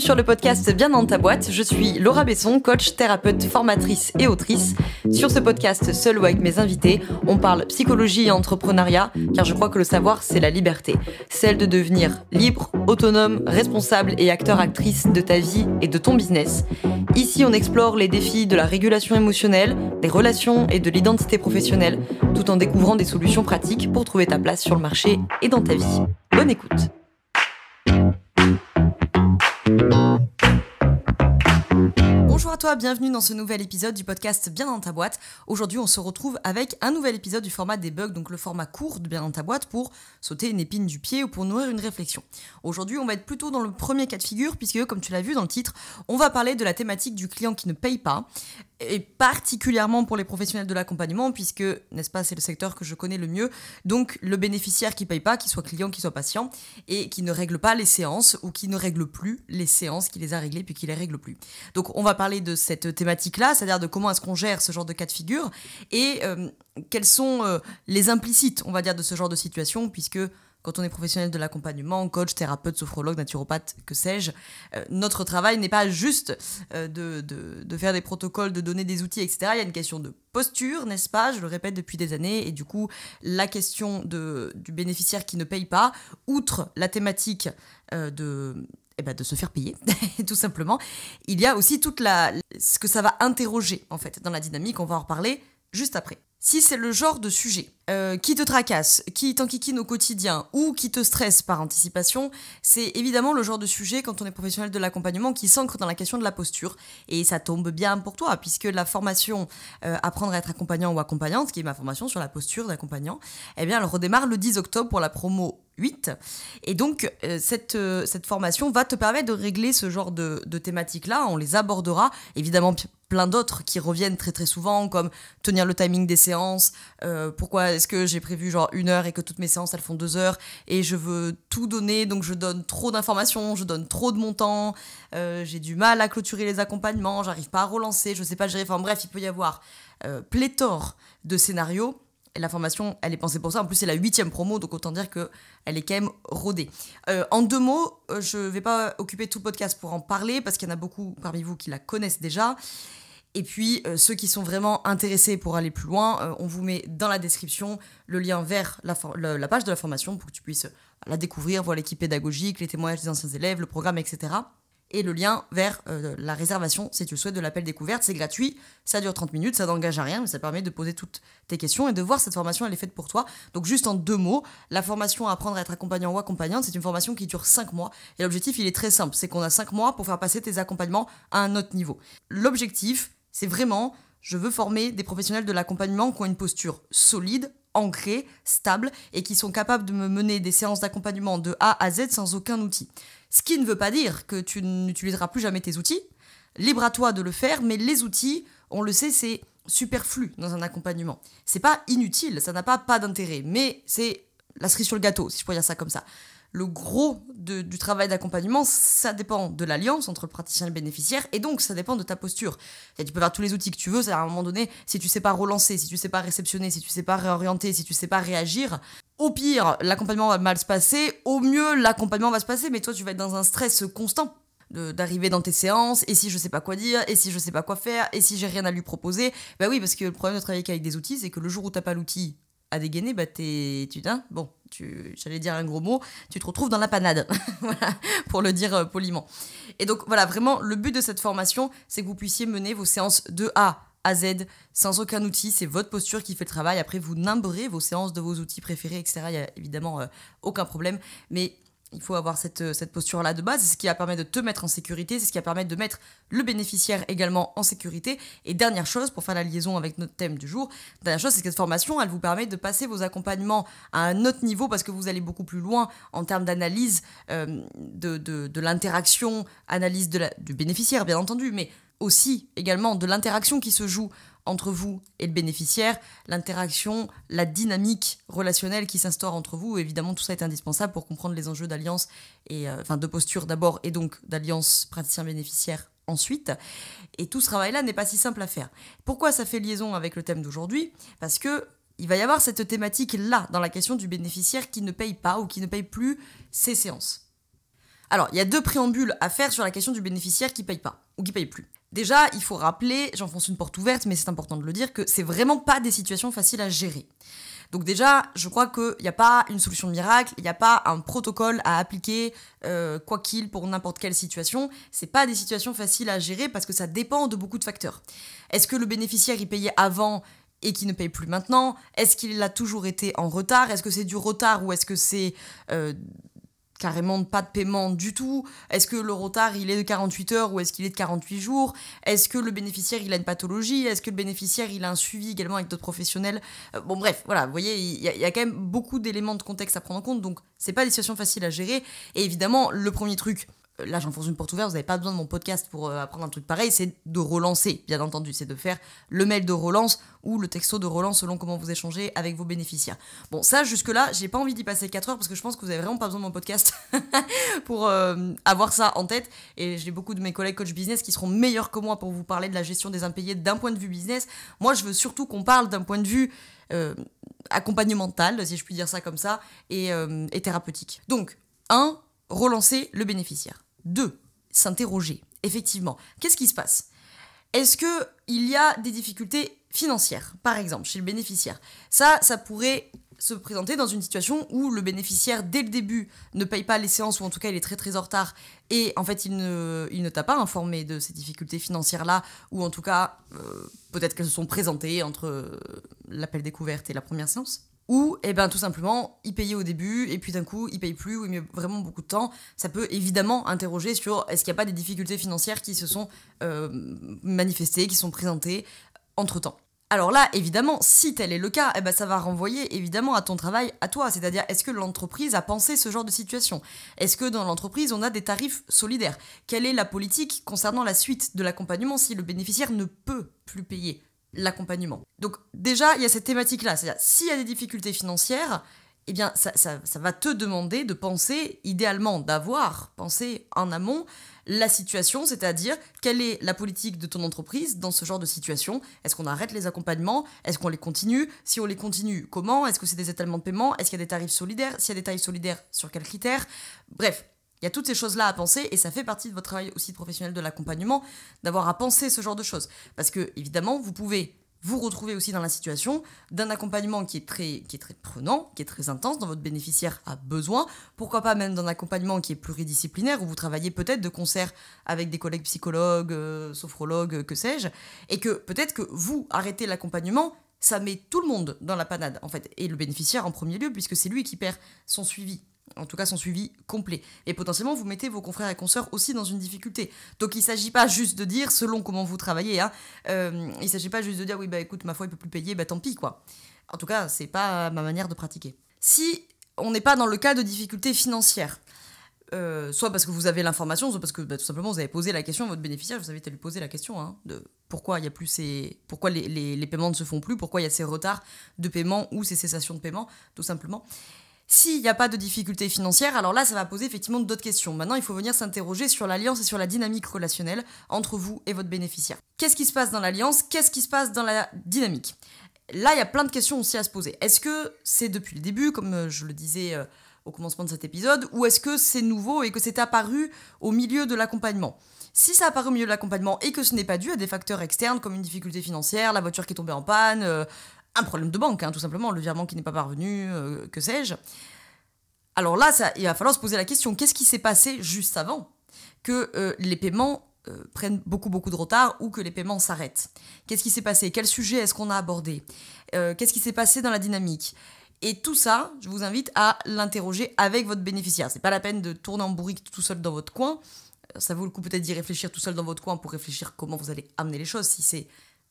sur le podcast Bien dans ta boîte, je suis Laura Besson, coach, thérapeute, formatrice et autrice. Sur ce podcast, seul ou avec mes invités, on parle psychologie et entrepreneuriat, car je crois que le savoir, c'est la liberté. Celle de devenir libre, autonome, responsable et acteur-actrice de ta vie et de ton business. Ici, on explore les défis de la régulation émotionnelle, des relations et de l'identité professionnelle, tout en découvrant des solutions pratiques pour trouver ta place sur le marché et dans ta vie. Bonne écoute. Bonjour à toi, bienvenue dans ce nouvel épisode du podcast Bien dans ta boîte. Aujourd'hui, on se retrouve avec un nouvel épisode du format debug, donc le format court de Bien dans ta boîte pour sauter une épine du pied ou pour nourrir une réflexion. Aujourd'hui, on va être plutôt dans le premier cas de figure puisque, comme tu l'as vu dans le titre, on va parler de la thématique du client qui ne paye pas et particulièrement pour les professionnels de l'accompagnement puisque, n'est-ce pas, c'est le secteur que je connais le mieux. Donc, le bénéficiaire qui ne paye pas, qu'il soit client, qu'il soit patient et qui ne règle pas les séances ou qui ne règle plus les séances, qui les a réglées puis qui les règle plus. Donc, on va parler de cette thématique-là, c'est-à-dire de comment est-ce qu'on gère ce genre de cas de figure et quels sont les implicites, on va dire, de ce genre de situation, puisque quand on est professionnel de l'accompagnement, coach, thérapeute, sophrologue, naturopathe, que sais-je, notre travail n'est pas juste de faire des protocoles, de donner des outils, etc. Il y a une question de posture, n'est-ce pas? Je le répète depuis des années, et du coup, la question du bénéficiaire qui ne paye pas, outre la thématique de se faire payer, tout simplement. Il y a aussi ce que ça va interroger, en fait, dans la dynamique. On va en reparler juste après. Si c'est le genre de sujet qui te tracasse, qui t'enquiquine au quotidien ou qui te stresse par anticipation, c'est évidemment le genre de sujet, quand on est professionnel de l'accompagnement, qui s'ancre dans la question de la posture. Et ça tombe bien pour toi, puisque la formation Apprendre à être accompagnant ou accompagnante, qui est ma formation sur la posture d'accompagnant, eh bien, elle redémarre le 10 octobre pour la promo 8. Et donc, cette formation va te permettre de régler ce genre de thématiques-là. On les abordera, évidemment, plein d'autres qui reviennent très très souvent, comme tenir le timing des séances, pourquoi est-ce que j'ai prévu genre 1 heure et que toutes mes séances elles font 2 heures et je veux tout donner, donc je donne trop d'informations, je donne trop de mon temps, j'ai du mal à clôturer les accompagnements, j'arrive pas à relancer, je sais pas gérer, enfin bref, il peut y avoir pléthore de scénarios. Et la formation, elle est pensée pour ça. En plus, c'est la 8e promo, donc autant dire qu'elle est quand même rodée. En 2 mots, je ne vais pas occuper tout le podcast pour en parler, parce qu'il y en a beaucoup parmi vous qui la connaissent déjà. Et puis, ceux qui sont vraiment intéressés pour aller plus loin, on vous met dans la description le lien vers la page de la formation pour que tu puisses la découvrir, voir l'équipe pédagogique, les témoignages des anciens élèves, le programme, etc. Et le lien vers la réservation, si tu le souhaites, de l'appel découverte. C'est gratuit, ça dure 30 minutes, ça n'engage à rien, mais ça permet de poser toutes tes questions et de voir cette formation, elle est faite pour toi. Donc juste en 2 mots, la formation Apprendre à être accompagnant ou accompagnante, c'est une formation qui dure 5 mois. Et l'objectif, il est très simple, c'est qu'on a 5 mois pour faire passer tes accompagnements à un autre niveau. L'objectif, c'est vraiment, je veux former des professionnels de l'accompagnement qui ont une posture solide, ancrés, stables et qui sont capables de me mener des séances d'accompagnement de A à Z sans aucun outil. Ce qui ne veut pas dire que tu n'utiliseras plus jamais tes outils. Libre à toi de le faire, mais les outils, on le sait, c'est superflu dans un accompagnement. C'est pas inutile, ça n'a pas d'intérêt, mais c'est la cerise sur le gâteau, si je pourrais dire ça comme ça. Le gros du travail d'accompagnement, ça dépend de l'alliance entre le praticien et le bénéficiaire, et donc ça dépend de ta posture. Et tu peux faire tous les outils que tu veux, à un moment donné, si tu sais pas relancer, si tu sais pas réceptionner, si tu sais pas réorienter, si tu sais pas réagir, au pire, l'accompagnement va mal se passer, au mieux, l'accompagnement va se passer, mais toi, tu vas être dans un stress constant d'arriver dans tes séances, et si je sais pas quoi dire, et si je sais pas quoi faire, et si j'ai rien à lui proposer. Bah oui, parce que le problème de travailler avec des outils, c'est que le jour où t'as pas l'outil à dégainer, bah j'allais dire un gros mot, tu te retrouves dans la panade, voilà, pour le dire poliment. Et donc voilà, vraiment, le but de cette formation, c'est que vous puissiez mener vos séances de A à Z sans aucun outil, c'est votre posture qui fait le travail. Après, vous numberez vos séances de vos outils préférés, etc. Il n'y a évidemment aucun problème, mais il faut avoir cette posture-là de base. C'est ce qui va permettre de te mettre en sécurité, c'est ce qui va permettre de mettre le bénéficiaire également en sécurité. Et dernière chose, pour faire la liaison avec notre thème du jour, dernière chose, c'est que cette formation, elle vous permet de passer vos accompagnements à un autre niveau parce que vous allez beaucoup plus loin en termes d'analyse de l'interaction, analyse du bénéficiaire, bien entendu, mais aussi également de l'interaction qui se joue entre vous et le bénéficiaire, l'interaction, la dynamique relationnelle qui s'instaure entre vous. Évidemment, tout ça est indispensable pour comprendre les enjeux d'alliance, de posture d'abord, et donc d'alliance praticien-bénéficiaire ensuite. Et tout ce travail-là n'est pas si simple à faire. Pourquoi ça fait liaison avec le thème d'aujourd'hui ? Parce que il va y avoir cette thématique-là dans la question du bénéficiaire qui ne paye pas ou qui ne paye plus ses séances. Alors, il y a 2 préambules à faire sur la question du bénéficiaire qui paye pas, ou qui paye plus. Déjà, il faut rappeler, j'enfonce une porte ouverte, mais c'est important de le dire, que c'est vraiment pas des situations faciles à gérer. Donc déjà, je crois qu'il n'y a pas une solution miracle, il n'y a pas un protocole à appliquer, quoi qu'il, pour n'importe quelle situation. C'est pas des situations faciles à gérer parce que ça dépend de beaucoup de facteurs. Est-ce que le bénéficiaire y payait avant et qui ne paye plus maintenant? Est-ce qu'il a toujours été en retard? Est-ce que c'est du retard ou est-ce que c'est carrément pas de paiement du tout? Est-ce que le retard il est de 48 heures ou est-ce qu'il est de 48 jours? Est-ce que le bénéficiaire il a une pathologie? Est-ce que le bénéficiaire il a un suivi également avec d'autres professionnels? Bon bref, voilà, vous voyez, il y a quand même beaucoup d'éléments de contexte à prendre en compte, donc c'est pas des situations faciles à gérer. Et évidemment, le premier truc, là j'enfonce une porte ouverte, vous n'avez pas besoin de mon podcast pour apprendre un truc pareil, c'est de relancer, bien entendu, c'est de faire le mail de relance ou le texto de relance selon comment vous échangez avec vos bénéficiaires. Bon, ça jusque-là, j'ai pas envie d'y passer 4 heures parce que je pense que vous avez vraiment pas besoin de mon podcast pour avoir ça en tête, et j'ai beaucoup de mes collègues coach business qui seront meilleurs que moi pour vous parler de la gestion des impayés d'un point de vue business. Moi je veux surtout qu'on parle d'un point de vue accompagnemental, si je puis dire ça comme ça, et thérapeutique. Donc, 1, relancer le bénéficiaire. 2, s'interroger. Effectivement, qu'est-ce qui se passe? Est-ce qu'il y a des difficultés financières, par exemple, chez le bénéficiaire? Ça pourrait se présenter dans une situation où le bénéficiaire, dès le début, ne paye pas les séances, ou en tout cas il est très très en retard, et en fait il ne t'a pas informé de ces difficultés financières-là, ou en tout cas, peut-être qu'elles se sont présentées entre l'appel découverte et la première séance. Ou, tout simplement, il payait au début, et puis d'un coup, il paye plus, ou il met vraiment beaucoup de temps. Ça peut évidemment interroger sur est-ce qu'il n'y a pas des difficultés financières qui se sont manifestées, qui sont présentées entre-temps. Alors là, évidemment, si tel est le cas, ça va renvoyer évidemment à ton travail, à toi. C'est-à-dire, est-ce que l'entreprise a pensé ce genre de situation? Est-ce que dans l'entreprise, on a des tarifs solidaires? Quelle est la politique concernant la suite de l'accompagnement si le bénéficiaire ne peut plus payer l'accompagnement? Donc déjà, il y a cette thématique-là, c'est-à-dire s'il y a des difficultés financières, ça va te demander de penser, idéalement d'avoir pensé en amont la situation, c'est-à-dire quelle est la politique de ton entreprise dans ce genre de situation. Est-ce qu'on arrête les accompagnements? Est-ce qu'on les continue? Si on les continue, comment? Est-ce que c'est des étalements de paiement? Est-ce qu'il y a des tarifs solidaires? S'il y a des tarifs solidaires, sur quels critères? Bref, il y a toutes ces choses-là à penser, et ça fait partie de votre travail aussi de professionnel de l'accompagnement, d'avoir à penser ce genre de choses. Parce que, évidemment, vous pouvez vous retrouver aussi dans la situation d'un accompagnement qui est très prenant, qui est très intense, dont votre bénéficiaire a besoin. Pourquoi pas même d'un accompagnement qui est pluridisciplinaire, où vous travaillez peut-être de concert avec des collègues psychologues, sophrologues, que sais-je, et que peut-être que vous arrêtez l'accompagnement, ça met tout le monde dans la panade, en fait, et le bénéficiaire en premier lieu, puisque c'est lui qui perd son suivi. En tout cas son suivi complet. Et potentiellement, vous mettez vos confrères et consoeurs aussi dans une difficulté. Donc il ne s'agit pas juste de dire, selon comment vous travaillez, il ne s'agit pas juste de dire, oui, écoute, ma foi, il ne peut plus payer, tant pis, quoi. En tout cas, c'est pas ma manière de pratiquer. Si on n'est pas dans le cas de difficultés financières, soit parce que vous avez l'information, soit parce que tout simplement vous avez posé la question à votre bénéficiaire, vous avez à lui poser la question de pourquoi il y a plus pourquoi les paiements ne se font plus, pourquoi il y a ces retards de paiement ou ces cessations de paiement, tout simplement. S'il n'y a pas de difficultés financières, alors là, ça va poser effectivement d'autres questions. Maintenant, il faut venir s'interroger sur l'alliance et sur la dynamique relationnelle entre vous et votre bénéficiaire. Qu'est-ce qui se passe dans l'alliance? Qu'est-ce qui se passe dans la dynamique? Là, il y a plein de questions aussi à se poser. Est-ce que c'est depuis le début, comme je le disais au commencement de cet épisode, ou est-ce que c'est nouveau et que c'est apparu au milieu de l'accompagnement? Si ça apparaît au milieu de l'accompagnement et que ce n'est pas dû à des facteurs externes comme une difficulté financière, la voiture qui est tombée en panne, un problème de banque, tout simplement, le virement qui n'est pas parvenu, que sais-je. Alors là, il va falloir se poser la question, qu'est-ce qui s'est passé juste avant que les paiements prennent beaucoup de retard ou que les paiements s'arrêtent? Qu'est-ce qui s'est passé? Quel sujet est-ce qu'on a abordé? Qu'est-ce qui s'est passé dans la dynamique? Et tout ça, je vous invite à l'interroger avec votre bénéficiaire. C'est pas la peine de tourner en bourrique tout seul dans votre coin. Ça vaut le coup peut-être d'y réfléchir tout seul dans votre coin pour réfléchir comment vous allez amener les choses, si c'est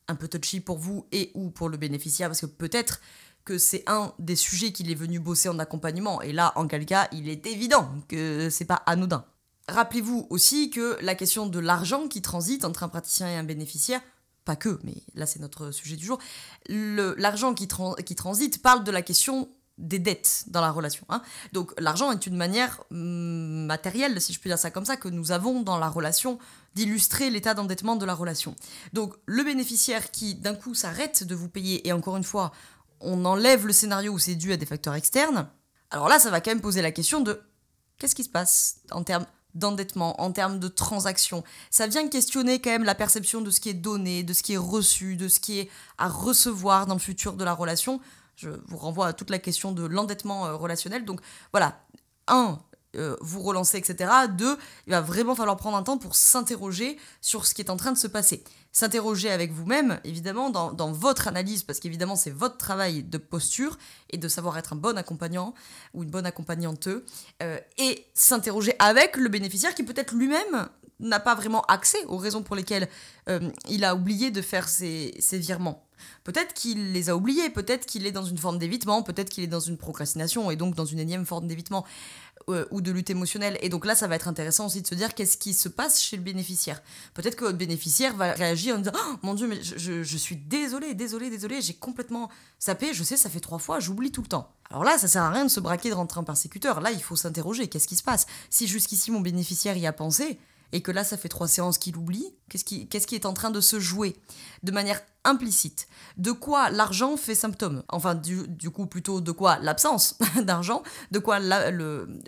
un peu touchy pour vous et ou pour le bénéficiaire, parce que peut-être que c'est un des sujets qu'il est venu bosser en accompagnement, et là, en quel cas, il est évident que c'est pas anodin. Rappelez-vous aussi que la question de l'argent qui transite entre un praticien et un bénéficiaire, pas que, mais là c'est notre sujet du jour, l'argent qui transite parle de la question des dettes dans la relation. Donc l'argent est une manière matérielle, si je puis dire ça comme ça, que nous avons dans la relation d'illustrer l'état d'endettement de la relation. Donc le bénéficiaire qui d'un coup s'arrête de vous payer, et encore une fois, on enlève le scénario où c'est dû à des facteurs externes, alors là ça va quand même poser la question de qu'est-ce qui se passe en termes d'endettement, en termes de transactions. Ça vient questionner quand même la perception de ce qui est donné, de ce qui est reçu, de ce qui est à recevoir dans le futur de la relation. Je vous renvoie à toute la question de l'endettement relationnel. Donc voilà, vous relancez, etc. 2, il va vraiment falloir prendre un temps pour s'interroger sur ce qui est en train de se passer. S'interroger avec vous-même, évidemment, dans votre analyse, parce qu'évidemment, c'est votre travail de posture et de savoir être un bon accompagnant ou une bonne accompagnante, et s'interroger avec le bénéficiaire qui peut-être lui-même n'a pas vraiment accès aux raisons pour lesquelles il a oublié de faire ses virements. Peut-être qu'il les a oubliés, peut-être qu'il est dans une forme d'évitement, peut-être qu'il est dans une procrastination et donc dans une énième forme d'évitement ou de lutte émotionnelle. Et donc là, ça va être intéressant aussi de se dire qu'est-ce qui se passe chez le bénéficiaire. Peut-être que votre bénéficiaire va réagir en disant « Oh mon Dieu, mais je suis désolée, j'ai complètement zappé, je sais, ça fait 3 fois, j'oublie tout le temps. » Alors là, ça sert à rien de se braquer de rentrer en persécuteur. Là, il faut s'interroger, qu'est-ce qui se passe ? Si jusqu'ici, mon bénéficiaire y a pensé, et que là, ça fait 3 séances qu'il oublie, qu'est-ce qui est en train de se jouer de manière implicite ? De quoi l'argent fait symptôme ? Enfin, du coup, plutôt de quoi l'absence d'argent ? De quoi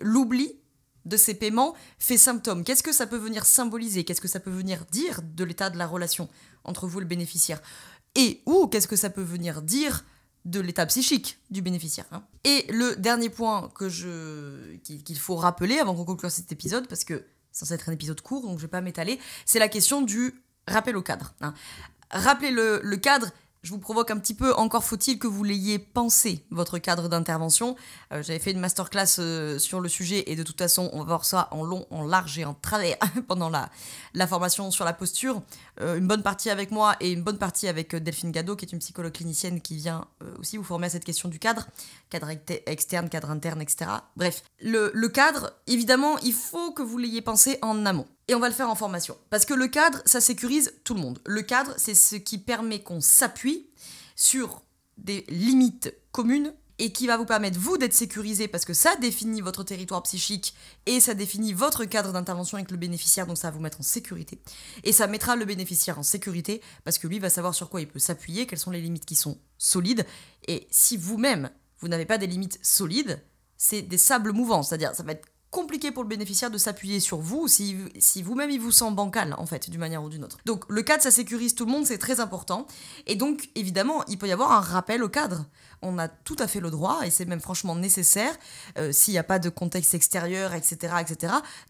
l'oubli de ces paiements fait symptôme ? Qu'est-ce que ça peut venir symboliser ? Qu'est-ce que ça peut venir dire de l'état de la relation entre vous et le bénéficiaire ? Ou qu'est-ce que ça peut venir dire de l'état psychique du bénéficiaire, hein ? Et le dernier point qu'il faut rappeler avant qu'on conclue cet épisode, parce que c'est censé être un épisode court, donc je ne vais pas m'étaler, c'est la question du rappel au cadre. Hein. Rappelez le cadre, je vous provoque un petit peu, encore faut-il que vous l'ayez pensé, votre cadre d'intervention. J'avais fait une masterclass sur le sujet, et de toute façon, on va voir ça en long, en large et en travers pendant la formation sur la posture. Une bonne partie avec moi et une bonne partie avec Delphine Gadot, qui est une psychologue clinicienne qui vient aussi vous former à cette question du cadre externe, cadre interne, etc. Bref, le cadre, évidemment, il faut que vous l'ayez pensé en amont. Et on va le faire en formation. Parce que le cadre, ça sécurise tout le monde. Le cadre, c'est ce qui permet qu'on s'appuie sur des limites communes et qui va vous permettre, vous, d'être sécurisé parce que ça définit votre territoire psychique et ça définit votre cadre d'intervention avec le bénéficiaire, donc ça va vous mettre en sécurité. Et ça mettra le bénéficiaire en sécurité parce que lui va savoir sur quoi il peut s'appuyer, quelles sont les limites qui sont solides. Et si vous-même, vous n'avez pas des limites solides, c'est des sables mouvants, c'est-à-dire ça va être compliqué pour le bénéficiaire de s'appuyer sur vous si vous-même il vous sent bancal, en fait, d'une manière ou d'une autre. Donc le cadre, ça sécurise tout le monde, c'est très important. Et donc, évidemment, il peut y avoir un rappel au cadre. On a tout à fait le droit, et c'est même franchement nécessaire, s'il n'y a pas de contexte extérieur, etc.,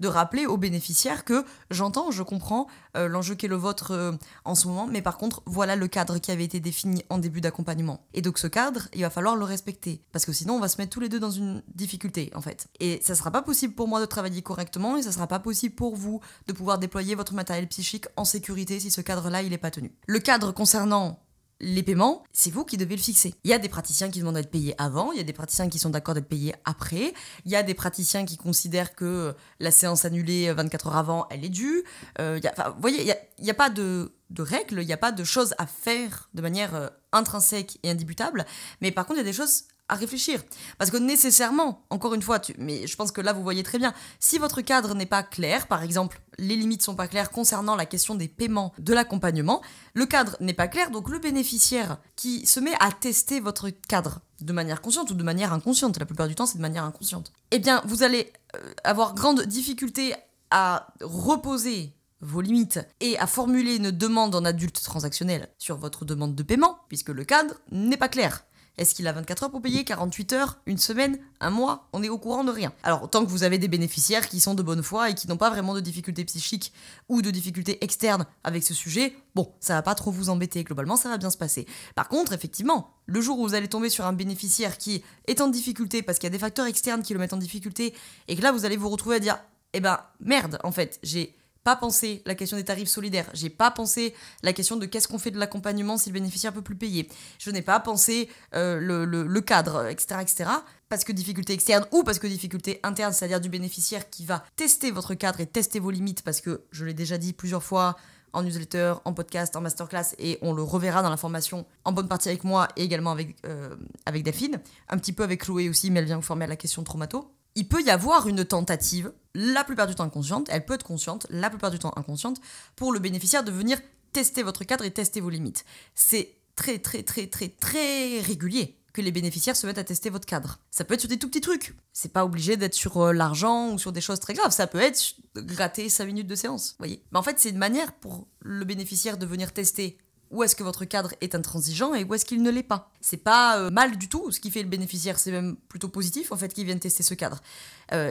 de rappeler aux bénéficiaires que j'entends, je comprends l'enjeu qui est le vôtre en ce moment, mais par contre, voilà le cadre qui avait été défini en début d'accompagnement. Et donc ce cadre, il va falloir le respecter, parce que sinon on va se mettre tous les deux dans une difficulté, en fait. Et ça ne sera pas possible pour moi de travailler correctement, et ça ne sera pas possible pour vous de pouvoir déployer votre matériel psychique en sécurité si ce cadre-là, il n'est pas tenu. Le cadre concernant les paiements, c'est vous qui devez le fixer. Il y a des praticiens qui demandent à être payés avant, il y a des praticiens qui sont d'accord d'être payés après, il y a des praticiens qui considèrent que la séance annulée 24 heures avant, elle est due. Vous voyez, il n'y a pas de règles, il n'y a pas de choses à faire de manière intrinsèque et indubitable, mais par contre, il y a des choses à réfléchir. Parce que nécessairement, encore une fois, mais je pense que là, vous voyez très bien, si votre cadre n'est pas clair, par exemple, les limites sont pas claires concernant la question des paiements de l'accompagnement, le cadre n'est pas clair, donc le bénéficiaire qui se met à tester votre cadre de manière consciente ou de manière inconsciente, la plupart du temps, c'est de manière inconsciente, eh bien, vous allez avoir grande difficulté à reposer vos limites et à formuler une demande en adulte transactionnel sur votre demande de paiement, puisque le cadre n'est pas clair. Est-ce qu'il a 24 heures pour payer, 48 heures, une semaine, un mois ? On est au courant de rien. Alors, tant que vous avez des bénéficiaires qui sont de bonne foi et qui n'ont pas vraiment de difficultés psychiques ou de difficultés externes avec ce sujet, bon, ça va pas trop vous embêter. Globalement, ça va bien se passer. Par contre, effectivement, le jour où vous allez tomber sur un bénéficiaire qui est en difficulté parce qu'il y a des facteurs externes qui le mettent en difficulté et que là, vous allez vous retrouver à dire « Eh ben, merde, en fait, j'ai pas pensé la question des tarifs solidaires, j'ai pas pensé la question de qu'est-ce qu'on fait de l'accompagnement si le bénéficiaire peut plus payer, je n'ai pas pensé le cadre, etc., parce que difficulté externe ou parce que difficulté interne, c'est-à-dire du bénéficiaire qui va tester votre cadre et tester vos limites, parce que je l'ai déjà dit plusieurs fois en newsletter, en podcast, en masterclass, et on le reverra dans la formation en bonne partie avec moi et également avec Delphine, un petit peu avec Chloé aussi, mais elle vient vous former à la question de traumato. Il peut y avoir une tentative, la plupart du temps inconsciente, elle peut être consciente, la plupart du temps inconsciente, pour le bénéficiaire de venir tester votre cadre et tester vos limites. C'est très, très, très, très, très régulier que les bénéficiaires se mettent à tester votre cadre. Ça peut être sur des tout petits trucs. C'est pas obligé d'être sur l'argent ou sur des choses très graves. Ça peut être gratter 5 minutes de séance, voyez. Mais en fait, c'est une manière pour le bénéficiaire de venir tester où est-ce que votre cadre est intransigeant et où est-ce qu'il ne l'est pas. C'est pas mal du tout ce qui fait le bénéficiaire, c'est même plutôt positif en fait qu'il vienne tester ce cadre.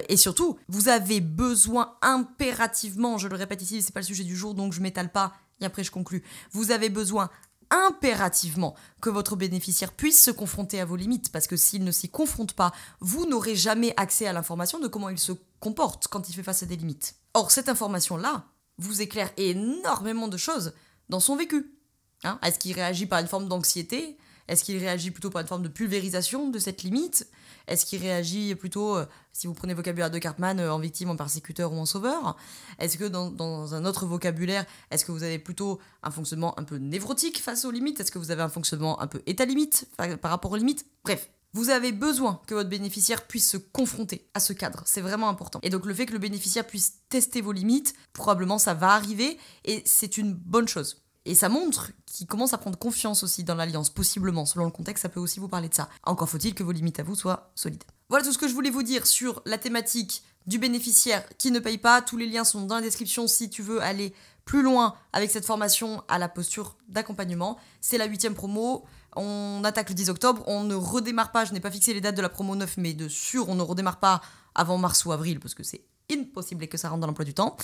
Et surtout, vous avez besoin impérativement, je le répète ici, c'est pas le sujet du jour donc je m'étale pas et après je conclus, vous avez besoin impérativement que votre bénéficiaire puisse se confronter à vos limites parce que s'il ne s'y confronte pas, vous n'aurez jamais accès à l'information de comment il se comporte quand il fait face à des limites. Or, cette information-là vous éclaire énormément de choses dans son vécu. Est-ce qu'il réagit par une forme d'anxiété ? Est-ce qu'il réagit plutôt par une forme de pulvérisation de cette limite ? Est-ce qu'il réagit plutôt, si vous prenez le vocabulaire de Cartman, en victime, en persécuteur ou en sauveur ? Est-ce que dans un autre vocabulaire, est-ce que vous avez plutôt un fonctionnement un peu névrotique face aux limites ? Est-ce que vous avez un fonctionnement un peu état-limite par rapport aux limites ? Bref, vous avez besoin que votre bénéficiaire puisse se confronter à ce cadre. C'est vraiment important. Et donc le fait que le bénéficiaire puisse tester vos limites, probablement ça va arriver et c'est une bonne chose. Et ça montre qu'il commence à prendre confiance aussi dans l'alliance, possiblement, selon le contexte, ça peut aussi vous parler de ça. Encore faut-il que vos limites à vous soient solides. Voilà tout ce que je voulais vous dire sur la thématique du bénéficiaire qui ne paye pas. Tous les liens sont dans la description si tu veux aller plus loin avec cette formation à la posture d'accompagnement. C'est la 8e promo, on attaque le 10 octobre, on ne redémarre pas, je n'ai pas fixé les dates de la promo 9, mais de sûr, on ne redémarre pas avant mars ou avril, parce que c'est impossible et que ça rentre dans l'emploi du temps,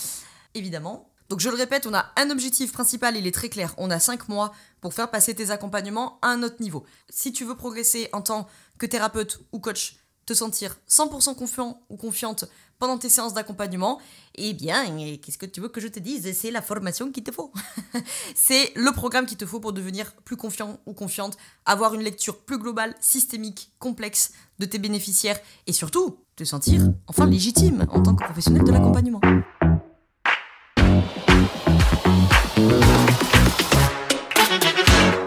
évidemment. Donc je le répète, on a un objectif principal, il est très clair. On a 5 mois pour faire passer tes accompagnements à un autre niveau. Si tu veux progresser en tant que thérapeute ou coach, te sentir 100% confiant ou confiante pendant tes séances d'accompagnement, eh bien, qu'est-ce que tu veux que je te dise ? C'est la formation qu'il te faut. C'est le programme qu'il te faut pour devenir plus confiant ou confiante, avoir une lecture plus globale, systémique, complexe de tes bénéficiaires et surtout, te sentir enfin légitime en tant que professionnel de l'accompagnement.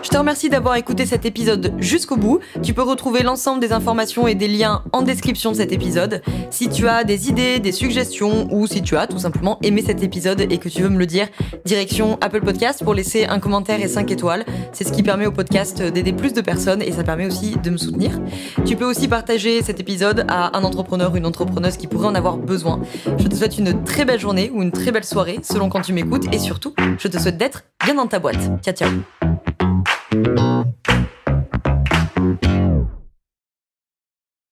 Je te remercie d'avoir écouté cet épisode jusqu'au bout. Tu peux retrouver l'ensemble des informations et des liens en description de cet épisode. Si tu as des idées, des suggestions ou si tu as tout simplement aimé cet épisode et que tu veux me le dire, direction Apple Podcast pour laisser un commentaire et 5 étoiles. C'est ce qui permet au podcast d'aider plus de personnes et ça permet aussi de me soutenir. Tu peux aussi partager cet épisode à un entrepreneur ou une entrepreneuse qui pourrait en avoir besoin. Je te souhaite une très belle journée ou une très belle soirée selon quand tu m'écoutes et surtout, je te souhaite d'être bien dans ta boîte. Ciao, ciao.